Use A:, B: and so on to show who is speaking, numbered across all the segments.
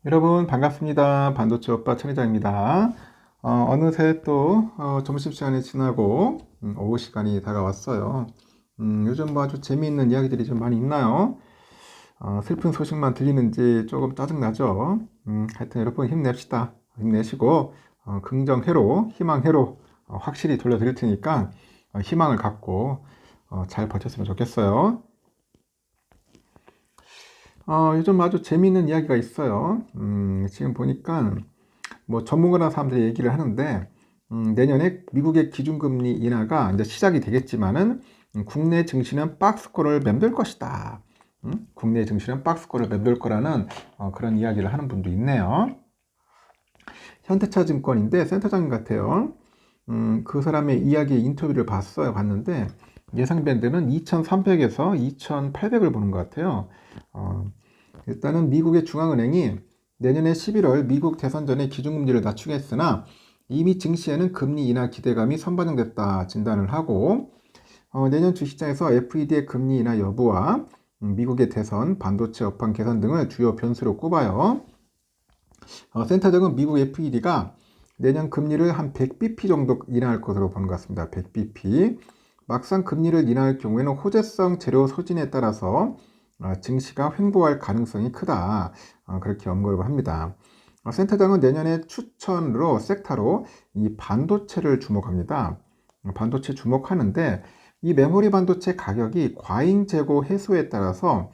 A: 여러분 반갑습니다. 반도체 오빠 천회장입니다. 어느새 또 점심시간이 지나고 오후 시간이 다가왔어요. 요즘 뭐 아주 재미있는 이야기들이 좀 많이 있나요? 슬픈 소식만 들리는지 조금 짜증나죠? 하여튼 여러분 힘냅시다. 힘내시고 긍정회로, 희망회로 확실히 돌려드릴 테니까 희망을 갖고 잘 버텼으면 좋겠어요. 요즘 아주 재미있는 이야기가 있어요. 지금 보니까 뭐 전문가나 사람들이 얘기를 하는데 내년에 미국의 기준금리 인하가 이제 시작이 되겠지만은 국내 증시는 박스권을 맴돌 것이다. 국내 증시는 박스권을 맴돌 거라는 그런 이야기를 하는 분도 있네요. 현대차 증권인데 센터장님 같아요. 그 사람의 이야기 인터뷰를 봤는데 예상 밴드는 2300에서 2800을 보는 것 같아요. 일단은 미국의 중앙은행이 내년에 11월 미국 대선 전에 기준금리를 낮추겠으나 이미 증시에는 금리 인하 기대감이 선반영됐다 진단을 하고 내년 주시장에서 FED의 금리 인하 여부와 미국의 대선, 반도체 업황 개선 등을 주요 변수로 꼽아요. 센터장은 미국 FED가 내년 금리를 한 100bp 정도 인하할 것으로 보는 것 같습니다. 100bp. 막상 금리를 인하할 경우에는 호재성 재료 소진에 따라서 증시가 횡보할 가능성이 크다. 그렇게 언급을 합니다. 센터장은 내년에 추천으로 섹터로 이 반도체를 주목합니다. 반도체 주목하는데 이 메모리 반도체 가격이 과잉 재고 해소에 따라서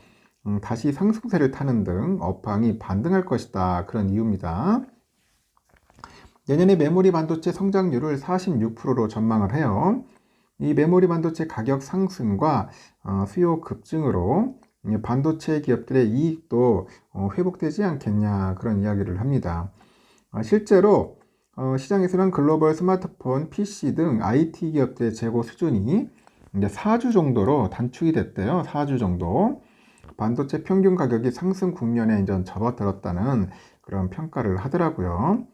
A: 다시 상승세를 타는 등 업황이 반등할 것이다. 그런 이유입니다. 내년에 메모리 반도체 성장률을 46%로 전망을 해요. 이 메모리 반도체 가격 상승과 수요 급증으로 반도체 기업들의 이익도 회복되지 않겠냐 그런 이야기를 합니다. 실제로 시장에서는 글로벌 스마트폰, PC 등 IT 기업들의 재고 수준이 이제 4주 정도로 단축이 됐대요. 4주 정도. 반도체 평균 가격이 상승 국면에 이제 접어들었다는 그런 평가를 하더라고요.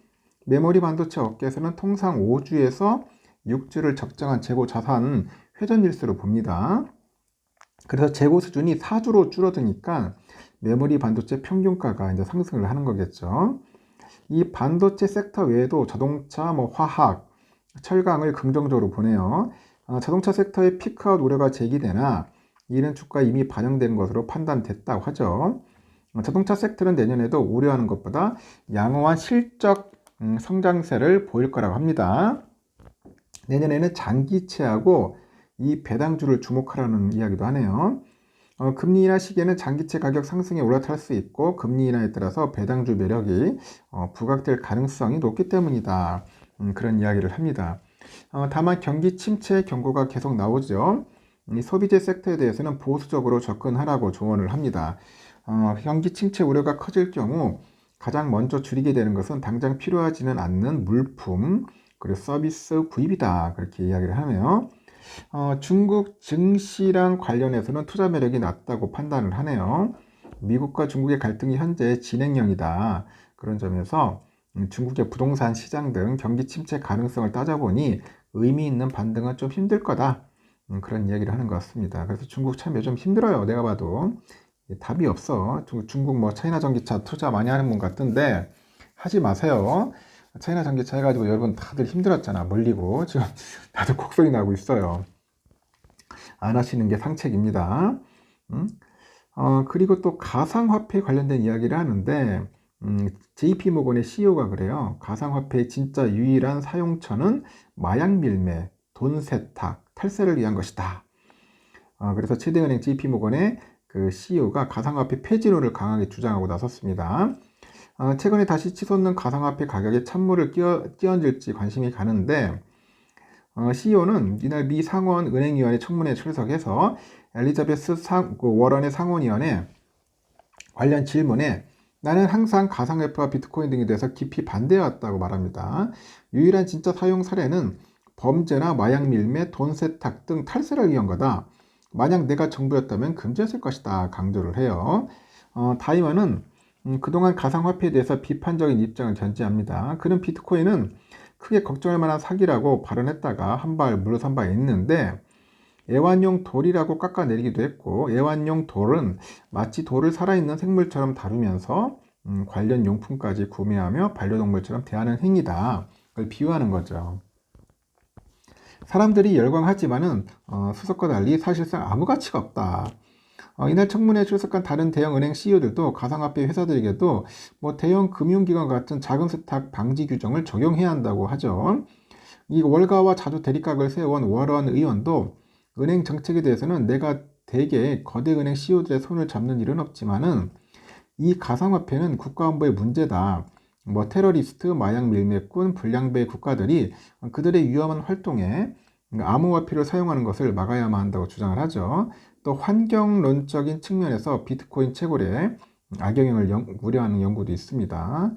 A: 메모리 반도체 업계에서는 통상 5주에서 6주를 적정한 재고 자산 회전일수로 봅니다. 그래서 재고 수준이 4주로 줄어드니까 메모리 반도체 평균가가 이제 상승을 하는 거겠죠. 이 반도체 섹터 외에도 자동차, 화학, 철강을 긍정적으로 보네요. 자동차 섹터의 피크아웃 우려가 제기되나 이는 주가에 이미 반영된 것으로 판단됐다고 하죠. 자동차 섹터는 내년에도 우려하는 것보다 양호한 실적 성장세를 보일 거라고 합니다. 내년에는 장기채하고 이 배당주를 주목하라는 이야기도 하네요. 금리 인하 시기에는 장기채 가격 상승에 올라탈 수 있고 금리 인하에 따라서 배당주 매력이 부각될 가능성이 높기 때문이다. 그런 이야기를 합니다. 다만 경기 침체 경고가 계속 나오죠. 이 소비재 섹터에 대해서는 보수적으로 접근하라고 조언을 합니다. 경기 침체 우려가 커질 경우 가장 먼저 줄이게 되는 것은 당장 필요하지는 않는 물품 그리고 서비스 구입이다 그렇게 이야기를 하네요. 중국 증시랑 관련해서는 투자 매력이 낮다고 판단을 하네요. 미국과 중국의 갈등이 현재 진행형이다. 그런 점에서 중국의 부동산 시장 등 경기 침체 가능성을 따져보니 의미 있는 반등은 좀 힘들 거다. 그런 이야기를 하는 것 같습니다. 그래서 중국 참 요즘 힘들어요. 내가 봐도. 답이 없어. 중국 차이나 전기차 투자 많이 하는 분 같은데 하지 마세요. 차이나 전기차 해가지고 여러분 다들 힘들었잖아. 물리고. 지금 다들 곡소리 나고 있어요. 안 하시는 게 상책입니다. 그리고 또 가상화폐 관련된 이야기를 하는데 JP모건의 CEO가 그래요. 가상화폐의 진짜 유일한 사용처는 마약 밀매, 돈 세탁, 탈세를 위한 것이다. 그래서 최대은행 JP모건의 그 CEO가 가상화폐 폐지론을 강하게 주장하고 나섰습니다. 최근에 다시 치솟는 가상화폐 가격에 찬물을 끼얹을지 관심이 가는데 CEO는 이날 미 상원 은행위원회 청문회에 출석해서 엘리자베스 워런의 상원위원회 관련 질문에 나는 항상 가상화폐와 비트코인 등에 대해서 깊이 반대해왔다고 말합니다. 유일한 진짜 사용 사례는 범죄나 마약 밀매, 돈 세탁 등 탈세를 위한 거다. 만약 내가 정부였다면 금지했을 것이다 강조를 해요. 다이먼은 그동안 가상화폐에 대해서 비판적인 입장을 견지합니다. 그는 비트코인은 크게 걱정할 만한 사기라고 발언했다가 한 발 물러선 바 있는데 애완용 돌이라고 깎아내리기도 했고 애완용 돌은 마치 돌을 살아있는 생물처럼 다루면서 관련 용품까지 구매하며 반려동물처럼 대하는 행위다. 그걸 비유하는 거죠. 사람들이 열광하지만은 수석과 달리 사실상 아무 가치가 없다. 이날 청문회에 출석한 다른 대형 은행 CEO들도 가상화폐 회사들에게도 뭐 대형 금융기관 같은 자금 세탁 방지 규정을 적용해야 한다고 하죠. 이 월가와 자주 대립각을 세워온 워런 의원도 은행 정책에 대해서는 내가 대개 거대 은행 CEO들의 손을 잡는 일은 없지만은 이 가상화폐는 국가안보의 문제다. 뭐 테러리스트, 마약 밀매꾼, 불량배 국가들이 그들의 위험한 활동에 암호화폐를 사용하는 것을 막아야만 한다고 주장을 하죠. 또 환경론적인 측면에서 비트코인 채굴에 악영향을 우려하는 연구도 있습니다.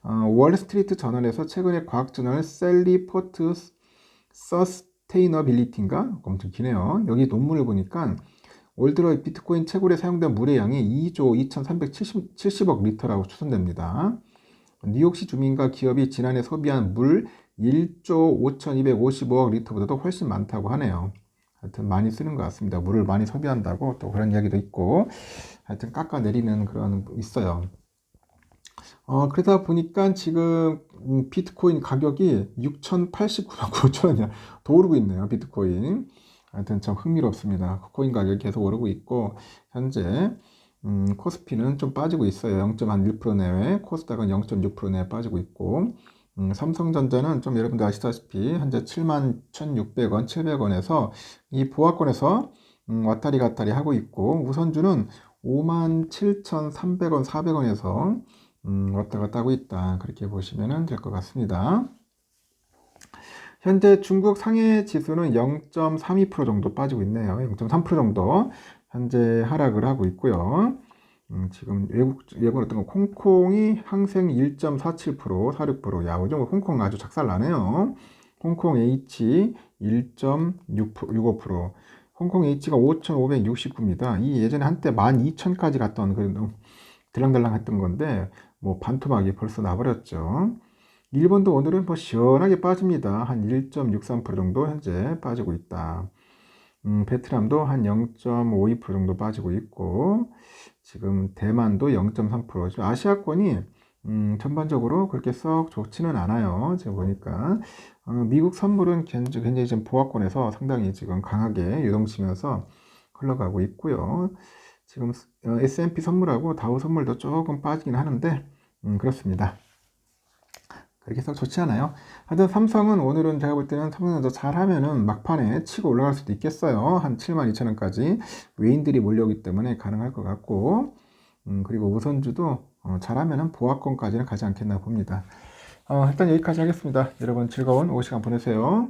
A: 월스트리트 저널에서 최근에 과학저널 셀리 포트 서스테이너빌리티인가? 엄청 기네요. 여기 논문을 보니까 올 들어 비트코인 채굴에 사용된 물의 양이 2조 2370억 리터라고 추산됩니다. 뉴욕시 주민과 기업이 지난해 소비한 물 1조 5255억 리터보다도 훨씬 많다고 하네요. 하여튼 많이 쓰는 것 같습니다. 물을 많이 소비한다고 또 그런 이야기도 있고, 하여튼 깎아내리는 그런 있어요. 그러다 보니까 지금 비트코인 가격이 6,089만 9천 원이야. 더 오르고 있네요, 비트코인. 하여튼 참 흥미롭습니다. 코인 가격이 계속 오르고 있고, 현재 코스피는 좀 빠지고 있어요. 0.1% 내외, 코스닥은 0.6% 내외 빠지고 있고, 삼성전자는 좀 여러분들 아시다시피 현재 71,600원, 700원에서 이 보합권에서 왔다리 갔다리 하고 있고, 우선주는 57,300원, 400원에서 왔다 갔다 하고 있다. 그렇게 보시면 될 것 같습니다. 현재 중국 상해 지수는 0.32% 정도 빠지고 있네요. 0.3% 정도 현재 하락을 하고 있고요. 지금 외국 어떤 거 홍콩이 항생 1.47%, 46%. 야, 요즘 홍콩 아주 작살나네요. 홍콩 H 1.65%. 홍콩 H가 5,569입니다. 이 예전에 한때 12,000까지 갔던 그 들랑달랑 했던 건데 뭐 반토막이 벌써 나버렸죠. 일본도 오늘은 뭐 시원하게 빠집니다. 한 1.63% 정도 현재 빠지고 있다. 베트남도 한 0.52% 정도 빠지고 있고, 지금 대만도 0.3%. 지금 아시아권이 전반적으로 그렇게 썩 좋지는 않아요. 지금 보니까 미국 선물은 굉장히 지금 보합권에서 상당히 지금 강하게 유동치면서 흘러가고 있고요. 지금 S&P 선물하고 다우 선물도 조금 빠지긴 하는데 그렇습니다. 그렇게 썩 좋지 않아요. 하여튼 삼성은 오늘은 제가 볼 때는 삼성전자 잘하면은 막판에 치고 올라갈 수도 있겠어요. 한 72,000원까지 외인들이 몰려오기 때문에 가능할 것 같고, 그리고 우선주도 잘하면은 보합권까지는 가지 않겠나 봅니다. 일단 여기까지 하겠습니다. 여러분 즐거운 오후 시간 보내세요.